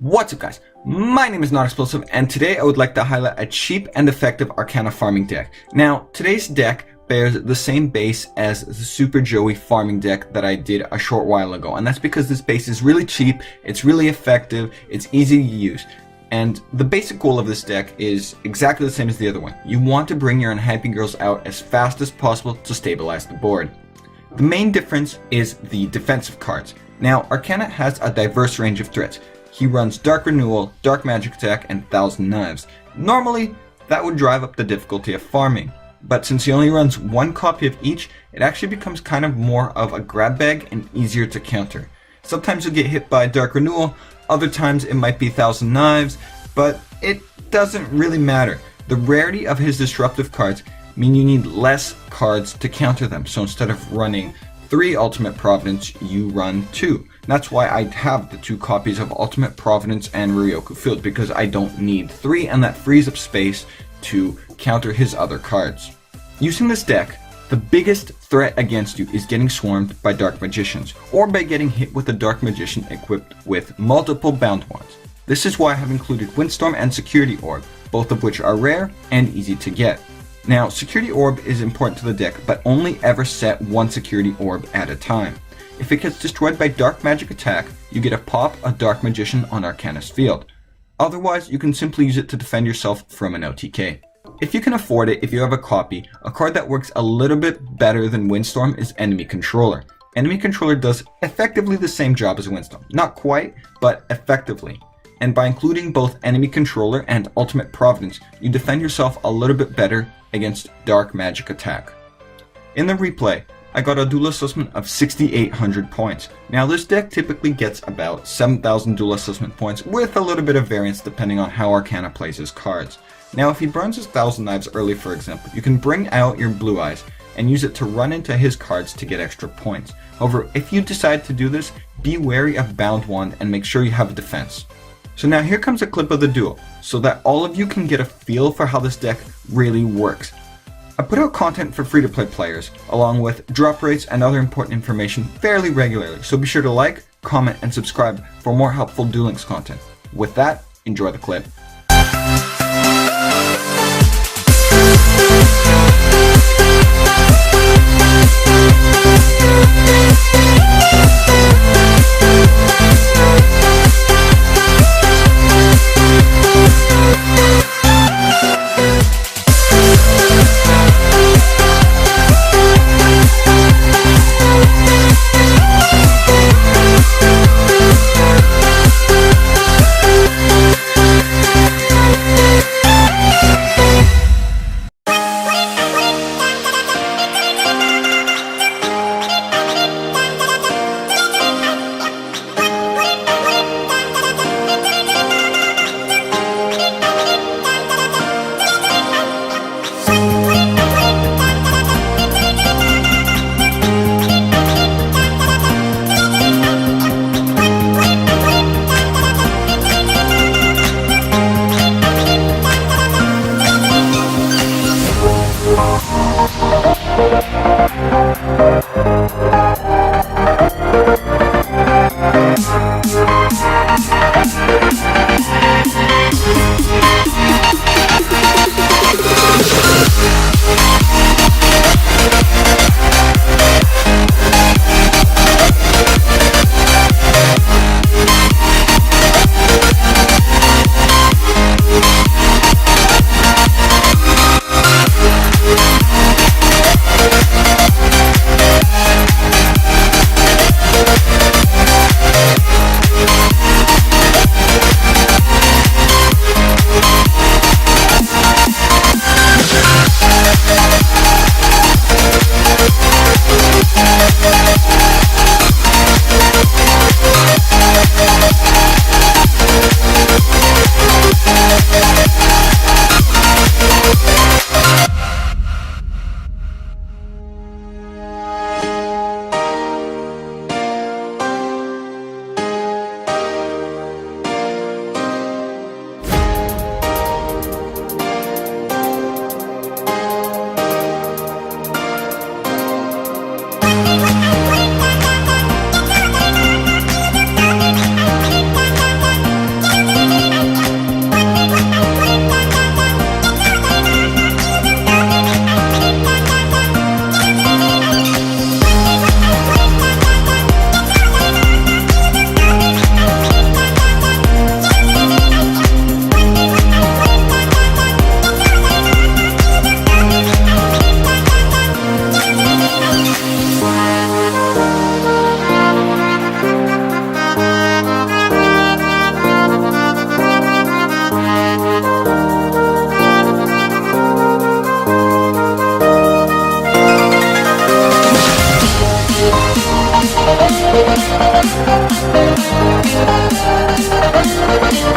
What's up guys, my name is Not Explosive and today I would like to highlight a cheap and effective Arkana farming deck. Now today's deck bears the same base as the Super Joey farming deck that I did a short while ago, and that's because this base is really cheap, it's really effective, it's easy to use. And the basic goal of this deck is exactly the same as the other one. You want to bring your unhappy girls out as fast as possible to stabilize the board. The main difference is the defensive cards. Now Arkana has a diverse range of threats. He runs Dark Renewal, Dark Magic Attack, and Thousand Knives. Normally, that would drive up the difficulty of farming, but since he only runs one copy of each, it actually becomes kind of more of a grab bag and easier to counter. Sometimes you'll get hit by Dark Renewal, other times it might be Thousand Knives, but it doesn't really matter. The rarity of his disruptive cards mean you need less cards to counter them, so instead of running 3 Ultimate Providence, you run 2. That's why I have the 2 copies of Ultimate Providence and Ryoku Field, because I don't need 3 and that frees up space to counter his other cards. Using this deck, the biggest threat against you is getting swarmed by Dark Magicians, or by getting hit with a Dark Magician equipped with multiple Bound Wands. This is why I have included Windstorm and Security Orb, both of which are rare and easy to get. Now, Security Orb is important to the deck, but only ever set one Security Orb at a time. If it gets destroyed by Dark Magic Attack, you get to pop a Dark Magician on Arkana's field. Otherwise, you can simply use it to defend yourself from an OTK. If you can afford it, if you have a copy, a card that works a little bit better than Windstorm is Enemy Controller. Enemy Controller does effectively the same job as Windstorm. Not quite, but effectively. And by including both Enemy Controller and Ultimate Providence, you defend yourself a little bit better against Dark Magic Attack. In the replay, I got a duel assessment of 6,800 points. Now this deck typically gets about 7,000 duel assessment points with a little bit of variance depending on how Arkana plays his cards. Now if he burns his Thousand Knives early, for example, you can bring out your Blue Eyes and use it to run into his cards to get extra points. However, if you decide to do this, be wary of Bound Wand and make sure you have a defense. So now here comes a clip of the duel, so that all of you can get a feel for how this deck really works. I put out content for free-to-play players, along with drop rates and other important information fairly regularly, so be sure to like, comment, and subscribe for more helpful Duel Links content. With that, enjoy the clip. Take